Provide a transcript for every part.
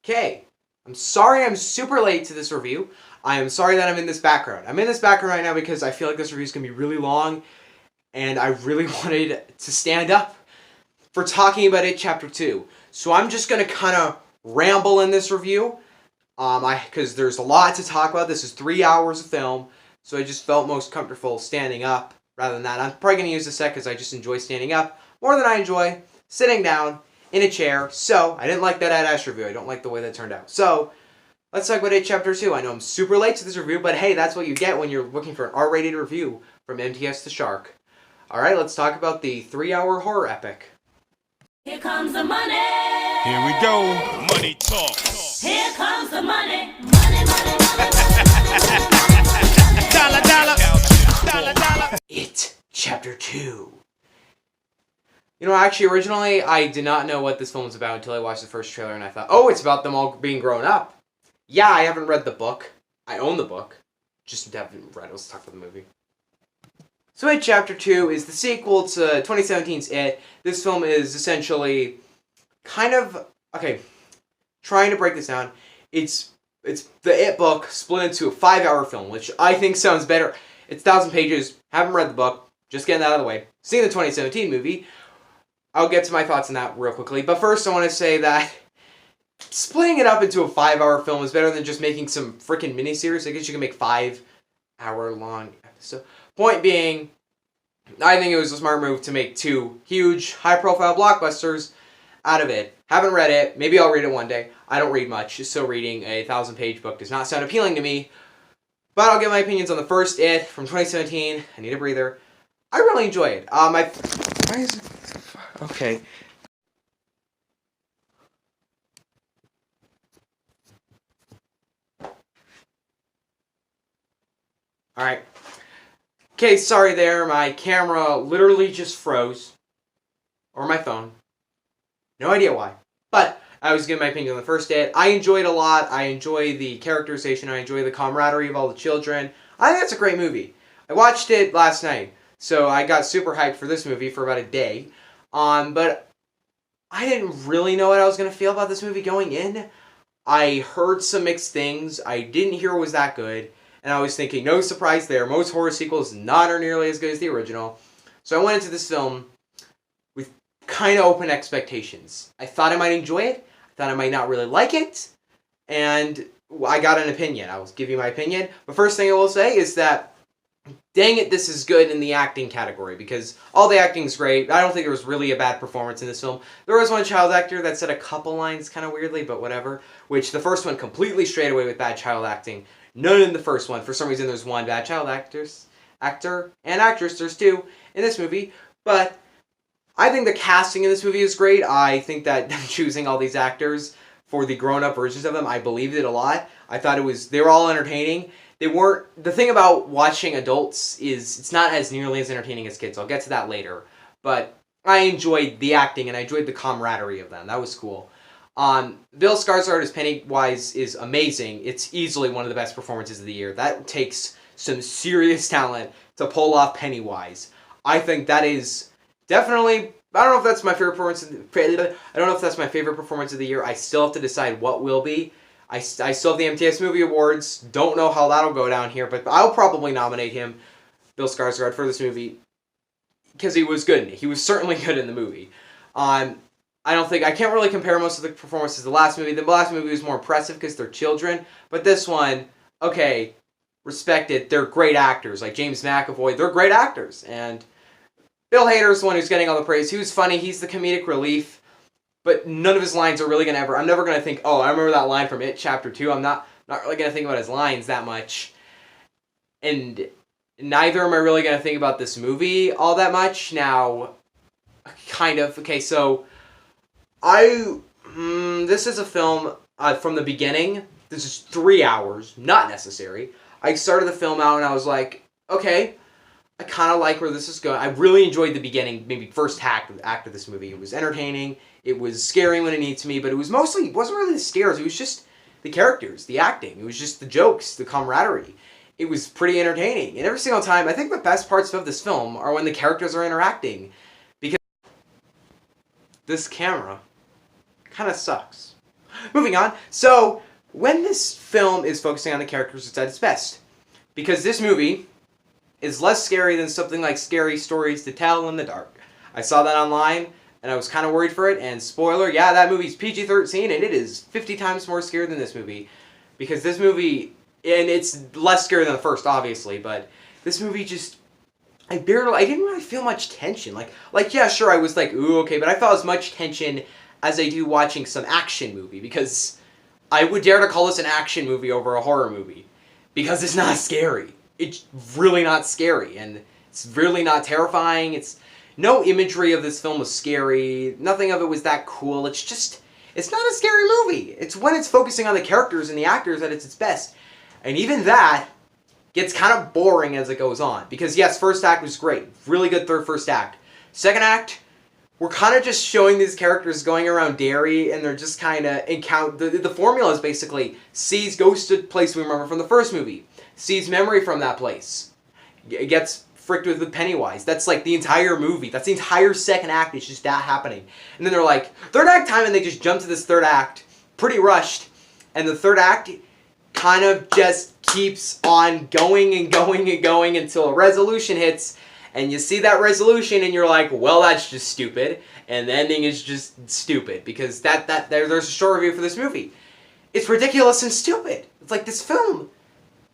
Okay, I'm sorry I'm super late to this review. I am sorry that I'm in this background. I'm in this background right now because I feel like this review is going to be really long, and I really wanted to stand up for talking about it Chapter 2. So I'm just going to kind of ramble in this review, because there's a lot to talk about. This is 3 hours of film, so I just felt most comfortable standing up rather than that. I'm probably going to use this set because I just enjoy standing up more than I enjoy sitting down in a chair. So I didn't like that Ad Ash review. I don't like the way that turned out. So let's talk about it Chapter 2. I know I'm super late to this review, but hey, that's what you get when you're looking for an R-rated review from MTS the Shark. Alright, let's talk about the 3-hour horror epic. Here comes the money. Here we go. Money talk. Here comes the money. Money, money, money. Dollar, dollar. Dollar, dollar. It Chapter 2. You know, actually, originally, I did not know what this film was about until I watched the first trailer, and I thought, oh, it's about them all being grown up. Yeah, I haven't read the book. I own the book. Just haven't read it. Let's talk about the movie. So It Chapter 2 is the sequel to 2017's It. This film is essentially kind of, okay, trying to break this down. It's the It book split into a 5-hour film, which I think sounds better. It's 1,000 pages. Haven't read the book. Just getting that out of the way. Seen the 2017 movie. I'll get to my thoughts on that real quickly. But first, I want to say that splitting it up into a 5-hour film is better than just making some freaking miniseries. I guess you can make 5-hour-long episodes. Point being, I think it was a smart move to make 2 huge, high-profile blockbusters out of it. Haven't read it. Maybe I'll read it one day. I don't read much, so reading a 1,000-page book does not sound appealing to me. But I'll give my opinions on the first It from 2017. I need a breather. I really enjoy it. Why is it... Okay. Alright. Okay, sorry there. My camera literally just froze. Or my phone. No idea why. But I was giving my opinion on the first It. I enjoyed it a lot. I enjoy the characterization. I enjoy the camaraderie of all the children. I think it's a great movie. I watched it last night. So I got super hyped for this movie for about a day. But I didn't really know what I was going to feel about this movie going in. I heard some mixed things. I didn't hear it was that good. And I was thinking, no surprise there. Most horror sequels not are nearly as good as the original. So I went into this film with kind of open expectations. I thought I might enjoy it. I thought I might not really like it. And I got an opinion. I will give you my opinion. But first thing I will say is that, dang it, this is good in the acting category, because all the acting is great. I don't think there was really a bad performance in this film. There was one child actor that said a couple lines kind of weirdly, but whatever. Which the first one completely strayed away with bad child acting. None in the first one. For some reason, there's one bad child actor and actress. There's 2 in this movie. But I think the casting in this movie is great. I think that them choosing all these actors for the grown-up versions of them, I believed it a lot. I thought they were all entertaining. They weren't... The thing about watching adults is it's not as nearly as entertaining as kids. I'll get to that later. But I enjoyed the acting and I enjoyed the camaraderie of them. That was cool. Bill Skarsgård as Pennywise is amazing. It's easily one of the best performances of the year. That takes some serious talent to pull off Pennywise. I think that is definitely... I don't know if that's my favorite performance. I don't know if that's my favorite performance of the year. I still have to decide what will be. I still have the MTS Movie Awards. Don't know how that'll go down here, but I'll probably nominate him, Bill Skarsgård, for this movie because he was good in it. He was certainly good in the movie. I can't really compare most of the performances to the last movie. The last movie was more impressive because they're children, but this one, okay, respect it. They're great actors, like James McAvoy. They're great actors, and Bill Hader's the one who's getting all the praise. He was funny. He's the comedic relief. But none of his lines are really going to ever... I'm never going to think, oh, I remember that line from It Chapter 2. I'm not really going to think about his lines that much. And neither am I really going to think about this movie all that much. Now, kind of. Okay, so... this is a film from the beginning. This is 3 hours. Not necessary. I started the film out and I was like, okay... I kind of like where this is going. I really enjoyed the beginning, maybe first act of this movie. It was entertaining. It was scary when it needed to be, but it wasn't really the scares. It was just the characters, the acting. It was just the jokes, the camaraderie. It was pretty entertaining. And every single time, I think the best parts of this film are when the characters are interacting. Because this camera kind of sucks. Moving on. So, when this film is focusing on the characters, it's at its best. Because this movie is less scary than something like Scary Stories to Tell in the Dark. I saw that online, and I was kind of worried for it, and spoiler, yeah, that movie's PG-13, and it is 50 times more scary than this movie. Because this movie, and it's less scary than the first, obviously, but this movie just, I didn't really feel much tension. Like yeah, sure, I was like, ooh, okay, but I felt as much tension as I do watching some action movie, because I would dare to call this an action movie over a horror movie. Because it's not scary. It's really not scary, and it's really not terrifying. No imagery of this film was scary. Nothing of it was that cool. It's not a scary movie. It's when it's focusing on the characters and the actors that it's its best. And even that gets kind of boring as it goes on. Because yes, first act was great. Really good first act. Second act, we're kind of just showing these characters going around Derry, and they're just kind of encounter. The formula is basically sees goes to a place we remember from the first movie. Sees memory from that place. It gets fricked with Pennywise. That's like the entire movie. That's the entire second act. It's just that happening. And then they're like, third act time, and they just jump to this third act. Pretty rushed. And the third act kind of just keeps on going and going and going until a resolution hits. And you see that resolution, and you're like, well, that's just stupid. And the ending is just stupid. Because there's a short review for this movie. It's ridiculous and stupid. It's like this film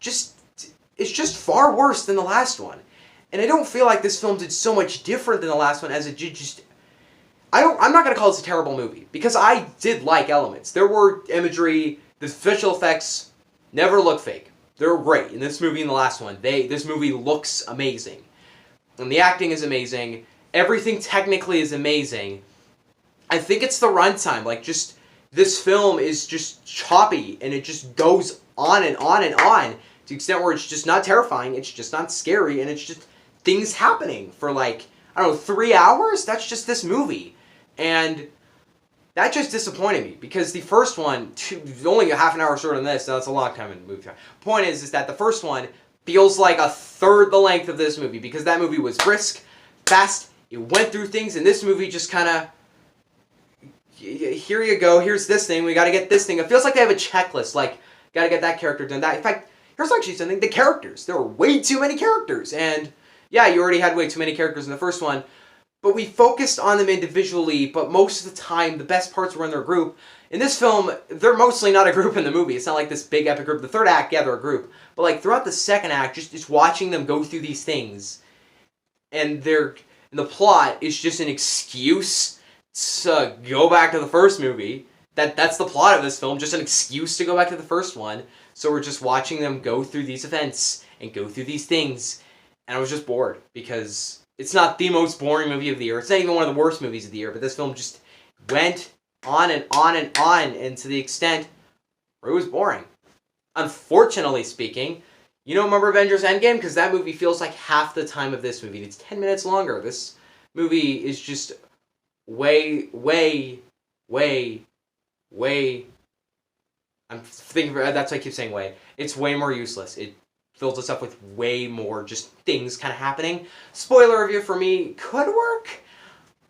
it's just far worse than the last one. And I don't feel like this film did so much different than the last one as it did just... I'm not going to call this a terrible movie, because I did like elements. There were imagery, the visual effects never look fake. They were great in this movie and the last one. This movie looks amazing. And the acting is amazing. Everything technically is amazing. I think it's the runtime. Like, just... This film is just choppy, and it just goes on and on and on, to the extent where it's just not terrifying, it's just not scary, and it's just things happening for like, I don't know, 3 hours? That's just this movie. And that just disappointed me, because the first one, only a half an hour shorter than this, so that's a long time in the movie. Point is that the first one feels like a third the length of this movie, because that movie was brisk, fast, it went through things, and this movie just kind of, here you go, here's this thing, we gotta get this thing. It feels like they have a checklist, like, gotta get that character done, that. In fact, here's actually something, the characters. There were way too many characters, and yeah, you already had way too many characters in the first one, but we focused on them individually, but most of the time, the best parts were in their group. In this film, they're mostly not a group in the movie. It's not like this big epic group. The third act, yeah, they're a group. But like, throughout the second act, just watching them go through these things, and the plot is just an excuse to go back to the first movie. That's the plot of this film, just an excuse to go back to the first one. So we're just watching them go through these events and go through these things. And I was just bored, because it's not the most boring movie of the year. It's not even one of the worst movies of the year, but this film just went on and on and on, and to the extent where it was boring. Unfortunately speaking, remember Avengers Endgame? Because that movie feels like half the time of this movie. It's 10 minutes longer. This movie is just way, I'm thinking, that's why I keep saying way. It's way more useless. It fills us up with way more just things kind of happening. Spoiler review for me could work.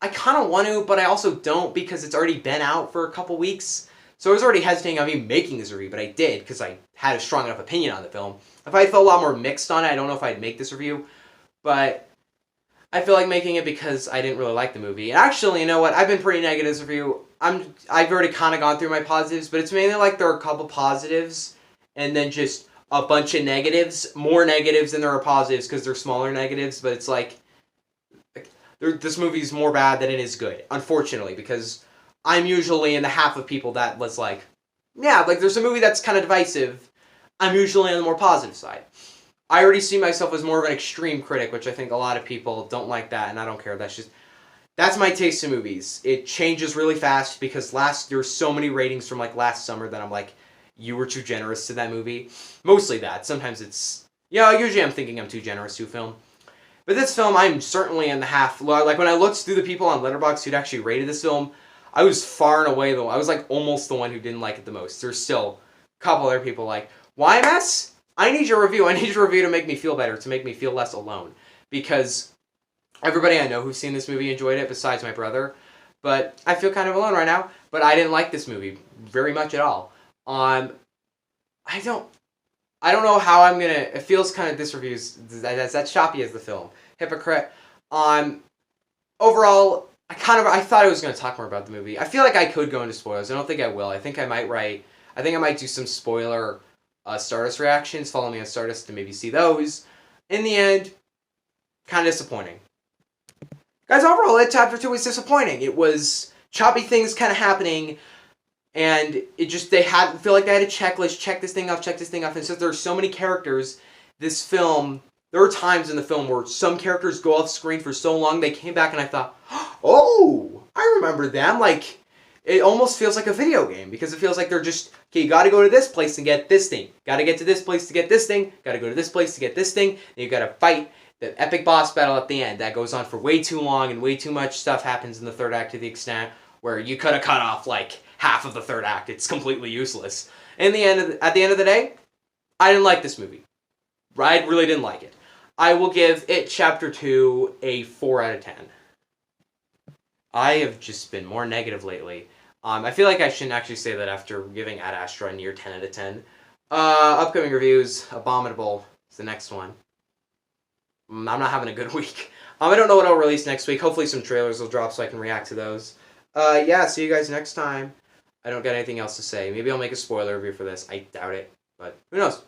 I kind of want to, but I also don't, because it's already been out for a couple weeks. So I was already hesitating on me making this review, but I did, because I had a strong enough opinion on the film. If I felt a lot more mixed on it, I don't know if I'd make this review, but I feel like making it because I didn't really like the movie. And actually, you know what? I've been pretty negative in this review. I've already kind of gone through my positives, but it's mainly like there are a couple positives, and then just a bunch of negatives. More negatives than there are positives, because they're smaller negatives, but it's like this movie's more bad than it is good, unfortunately, because I'm usually in the half of people that was like, yeah, like there's a movie that's kind of divisive. I'm usually on the more positive side. I already see myself as more of an extreme critic, which I think a lot of people don't like that, and I don't care. That's my taste in movies. It changes really fast, because there's so many ratings from like last summer that I'm like, you were too generous to that movie. Mostly that. Sometimes usually I'm thinking I'm too generous to a film. But this film, I'm certainly in the half. Like, when I looked through the people on Letterbox who'd actually rated this film, I was far and away I was like almost the one who didn't like it the most. There's still a couple other people like, YMS? I need your review. I need your review to make me feel better, to make me feel less alone. Because everybody I know who's seen this movie enjoyed it, besides my brother. But I feel kind of alone right now. but I didn't like this movie very much at all. I don't know how I'm gonna. It feels kind of this review's that's choppy as the film. Hypocrite. Overall, I thought I was gonna talk more about the movie. I feel like I could go into spoilers. I don't think I will. I think I might do some spoiler Stardust reactions. Follow me on Stardust to maybe see those. In the end, kind of disappointing. Guys, overall, that chapter 2 was disappointing. It was choppy things kind of happening, and it just, feel like they had a checklist, check this thing off, and since there are so many characters, this film, there were times in the film where some characters go off screen for so long, they came back and I thought, oh, I remember them. Like, it almost feels like a video game, because it feels like they're just, okay, you gotta go to this place and get this thing, gotta get to this place to get this thing, gotta go to this place to get this thing, and you gotta fight the epic boss battle at the end that goes on for way too long, and way too much stuff happens in the third act to the extent where you could have cut off like half of the third act. It's completely useless. At the end of the day, I didn't like this movie. I really didn't like it. I will give it Chapter 2 a 4 out of 10. I have just been more negative lately. I feel like I shouldn't actually say that after giving Ad Astra a near 10 out of 10. Upcoming reviews, Abominable is the next one. I'm not having a good week. I don't know what I'll release next week. Hopefully some trailers will drop so I can react to those. Yeah, see you guys next time. I don't got anything else to say. Maybe I'll make a spoiler review for this. I doubt it, but who knows.